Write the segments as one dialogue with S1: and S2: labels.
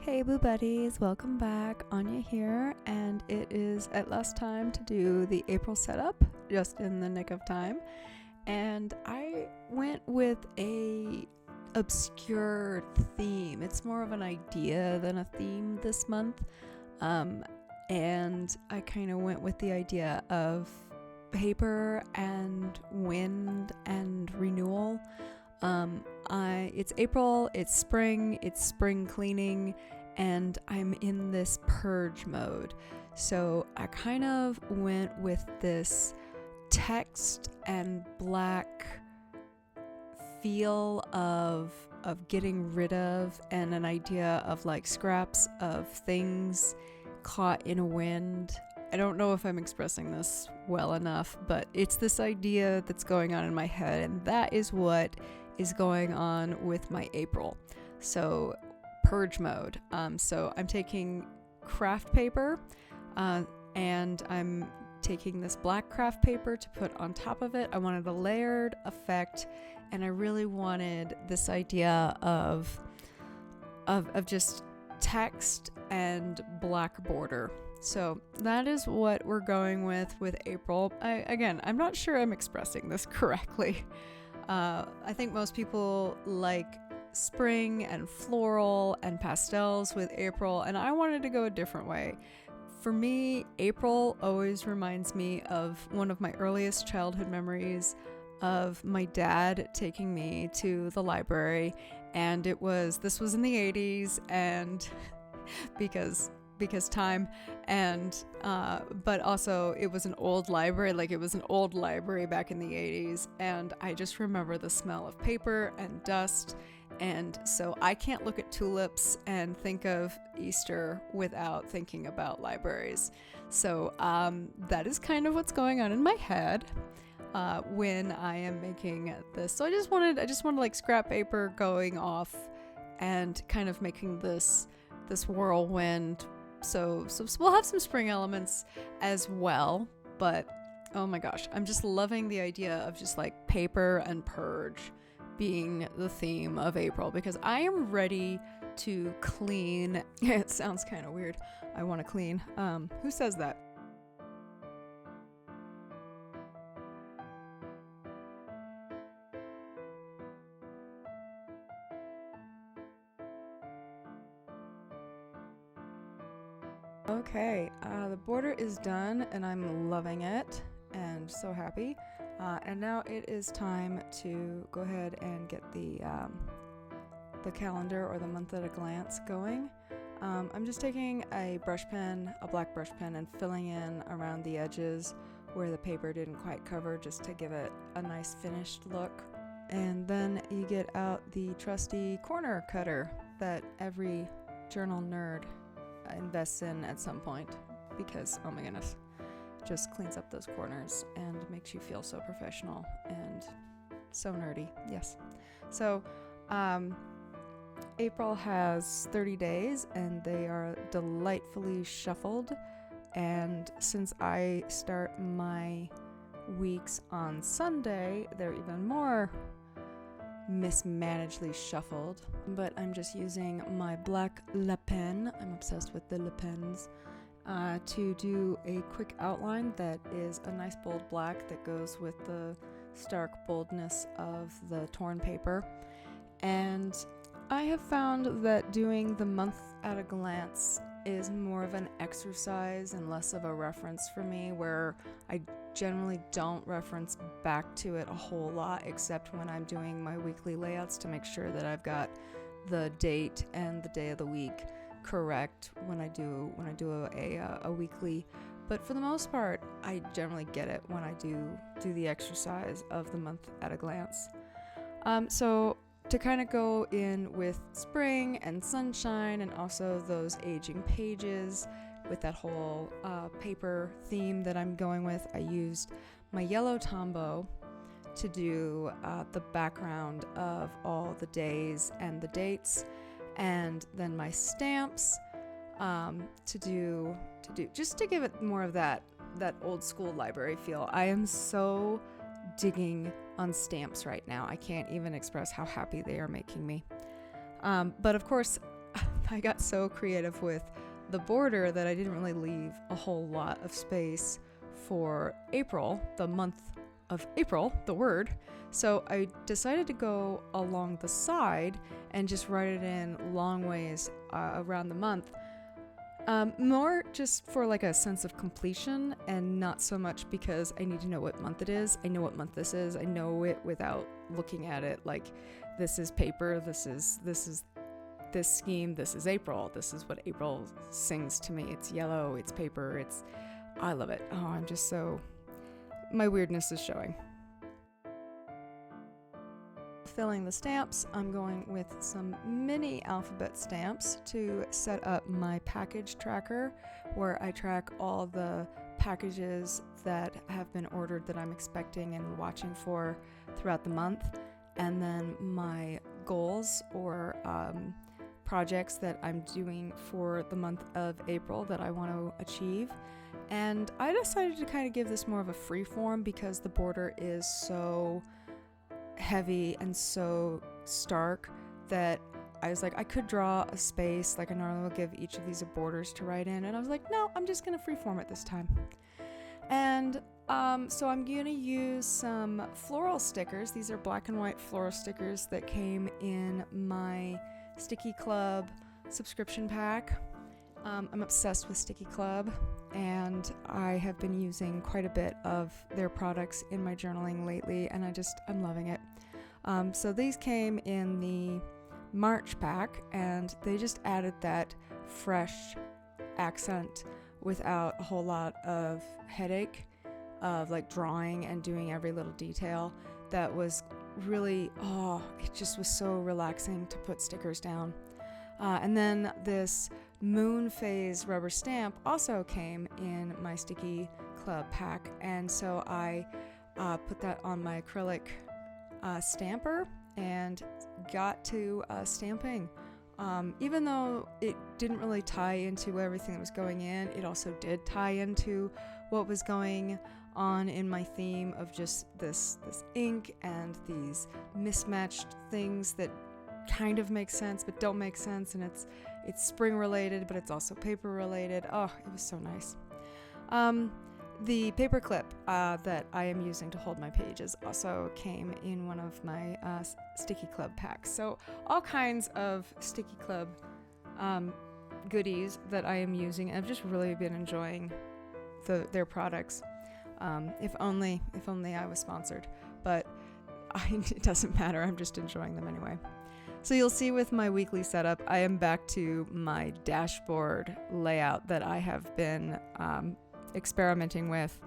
S1: Hey Boo Buddies, welcome back. Anya here, and it is at last time to do the April setup, just in the nick of time. And I went with a obscure theme. It's more of an idea than a theme this month. And I kind of went with the idea of paper and wind and renewal. It's April, it's spring cleaning, and I'm in this purge mode. So I kind of went with this text and black feel of getting rid of, and an idea of like scraps of things caught in a wind. I don't know if I'm expressing this well enough, but it's this idea that's going on in my head, and that is what is going on with my April. So purge mode. So I'm taking craft paper, and I'm taking this black craft paper to put on top of it. I wanted a layered effect, and I really wanted this idea of just text and black border. So that is what we're going with April. I'm not sure I'm expressing this correctly. I think most people like spring and floral and pastels with April, and I wanted to go a different way. For me, April always reminds me of one of my earliest childhood memories of my dad taking me to the library, and this was in the 80s, and because time, and but also it was an old library, back in the 80s, and I just remember the smell of paper and dust, and so I can't look at tulips and think of Easter without thinking about libraries. So that is kind of what's going on in my head when I am making this. So I just wanted like scrap paper going off and kind of making this whirlwind. So we'll have some spring elements as well, but oh my gosh, I'm just loving the idea of just like paper and purge being the theme of April, because I am ready to clean. It sounds kind of weird. I want to clean. Who says that? Okay, the border is done, and I'm loving it and so happy. And now it is time to go ahead and get the calendar, or the month at a glance, going. I'm just taking a black brush pen, and filling in around the edges where the paper didn't quite cover, just to give it a nice finished look. And then you get out the trusty corner cutter that every journal nerd invests in at some point, because oh my goodness, just cleans up those corners and makes you feel so professional and so nerdy. Yes. So April has 30 days, and they are delightfully shuffled, and since I start my weeks on Sunday, they're even more mismanagedly shuffled. But I'm just using my black LePen, I'm obsessed with the LePens, to do a quick outline that is a nice bold black that goes with the stark boldness of the torn paper. And I have found that doing the month at a glance is more of an exercise and less of a reference for me, where I generally don't reference back to it a whole lot, except when I'm doing my weekly layouts to make sure that I've got the date and the day of the week correct when I do a weekly. But for the most part, I generally get it when I do the exercise of the month at a glance. So to kind of go in with spring and sunshine, and also those aging pages with that whole paper theme that I'm going with, I used my yellow Tombow to do the background of all the days and the dates, and then my stamps to do just to give it more of that old school library feel. I am so digging on stamps right now. I can't even express how happy they are making me. But of course, I got so creative with the border that I didn't really leave a whole lot of space for April, the month of April, the word. So I decided to go along the side and just write it in long ways around the month. More just for like a sense of completion, and not so much because I need to know what month it is. I know what month this is. I know it without looking at it. Like, this is paper. This is this scheme. This is April. This is what April sings to me. It's yellow. It's paper. I love it. Oh, I'm just so, my weirdness is showing. Filling the stamps, I'm going with some mini alphabet stamps to set up my package tracker, where I track all the packages that have been ordered that I'm expecting and watching for throughout the month, and then my goals or projects that I'm doing for the month of April that I want to achieve. And I decided to kind of give this more of a free form because the border is so heavy and so stark that I was like, I could draw a space like I normally will give each of these borders to write in, and I was like, no, I'm just gonna freeform it this time. And so I'm gonna use some floral stickers. These are black and white floral stickers that came in my Sticky Club subscription pack. I'm obsessed with Sticky Club, and I have been using quite a bit of their products in my journaling lately, and I'm loving it. So these came in the March pack, and they just added that fresh accent without a whole lot of headache of like drawing and doing every little detail. That was really, it just was so relaxing to put stickers down. And then this moon phase rubber stamp also came in my Sticky Club pack, and so I put that on my acrylic stamper and got to stamping. Even though it didn't really tie into everything that was going in, it also did tie into what was going on in my theme of just this ink and these mismatched things that kind of make sense but don't make sense, and it's spring related but it's also paper related. Oh, it was so nice. The paper clip that I am using to hold my pages also came in one of my Sticky Club packs. So all kinds of Sticky Club goodies that I am using. I've just really been enjoying their products. If only I was sponsored, but it doesn't matter. I'm just enjoying them anyway. So you'll see with my weekly setup, I am back to my dashboard layout that I have been experimenting with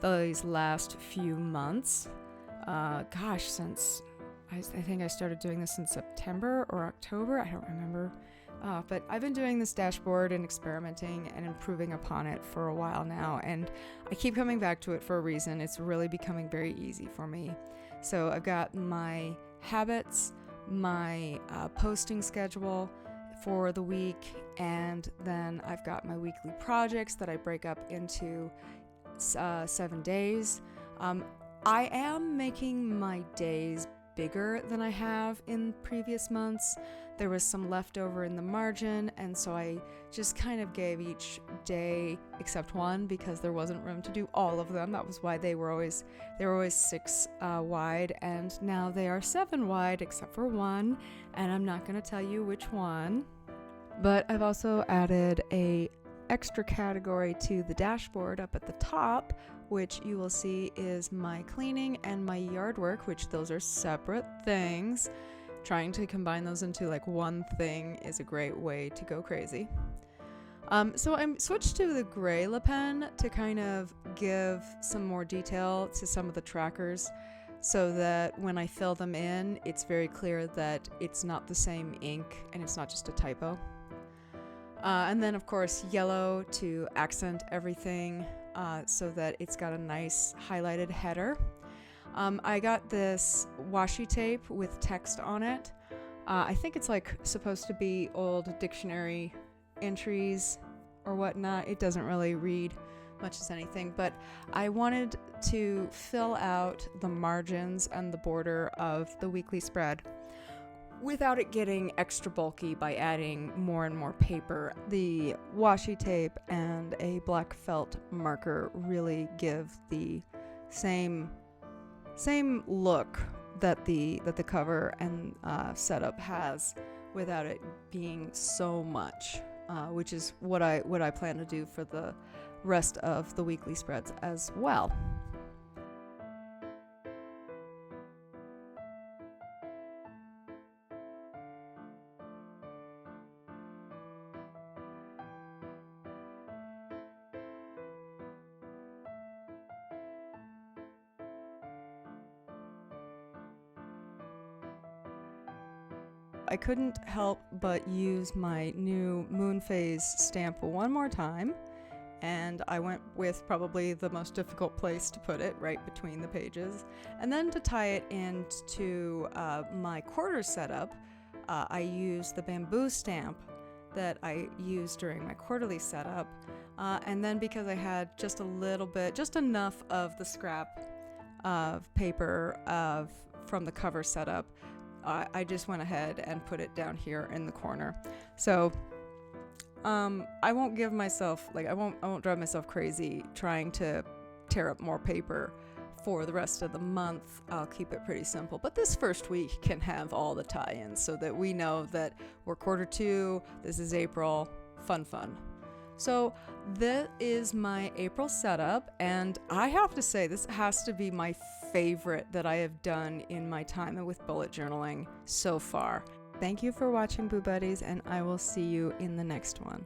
S1: these last few months. Since I think I started doing this in September or October. I don't remember. But I've been doing this dashboard and experimenting and improving upon it for a while now, and I keep coming back to it for a reason. It's really becoming very easy for me. So I've got my habits, my posting schedule for the week, and then I've got my weekly projects that I break up into 7 days. I am making my days bigger than I have in previous months. There was some leftover in the margin, and so I just kind of gave each day except one because there wasn't room to do all of them. That was why they were always 6 wide, and now they are 7 wide except for one, and I'm not going to tell you which one. But I've also added a extra category to the dashboard up at the top, which you will see is my cleaning and my yard work, which those are separate things. Trying to combine those into like one thing is a great way to go crazy. So I'm switched to the gray LePen to kind of give some more detail to some of the trackers, so that when I fill them in, it's very clear that it's not the same ink and it's not just a typo. And then of course yellow to accent everything so that it's got a nice highlighted header. I got this washi tape with text on it. I think it's like supposed to be old dictionary entries or whatnot. It doesn't really read much as anything, but I wanted to fill out the margins and the border of the weekly spread without it getting extra bulky by adding more and more paper. The washi tape and a black felt marker really give the same look that the cover and setup has without it being so much, which is what I plan to do for the rest of the weekly spreads as well. I couldn't help but use my new moon phase stamp one more time, and I went with probably the most difficult place to put it, right between the pages. And then to tie it into my quarter setup, I used the bamboo stamp that I used during my quarterly setup, and then because I had just a little bit, just enough of the scrap of paper from the cover setup, I just went ahead and put it down here in the corner. So I won't give myself, I won't drive myself crazy trying to tear up more paper for the rest of the month. I'll keep it pretty simple. But this first week can have all the tie-ins so that we know that we're quarter 2, this is April, fun. So that is my April setup, and I have to say this has to be my favorite that I have done in my time with bullet journaling so far. Thank you for watching, Boo Buddies, and I will see you in the next one.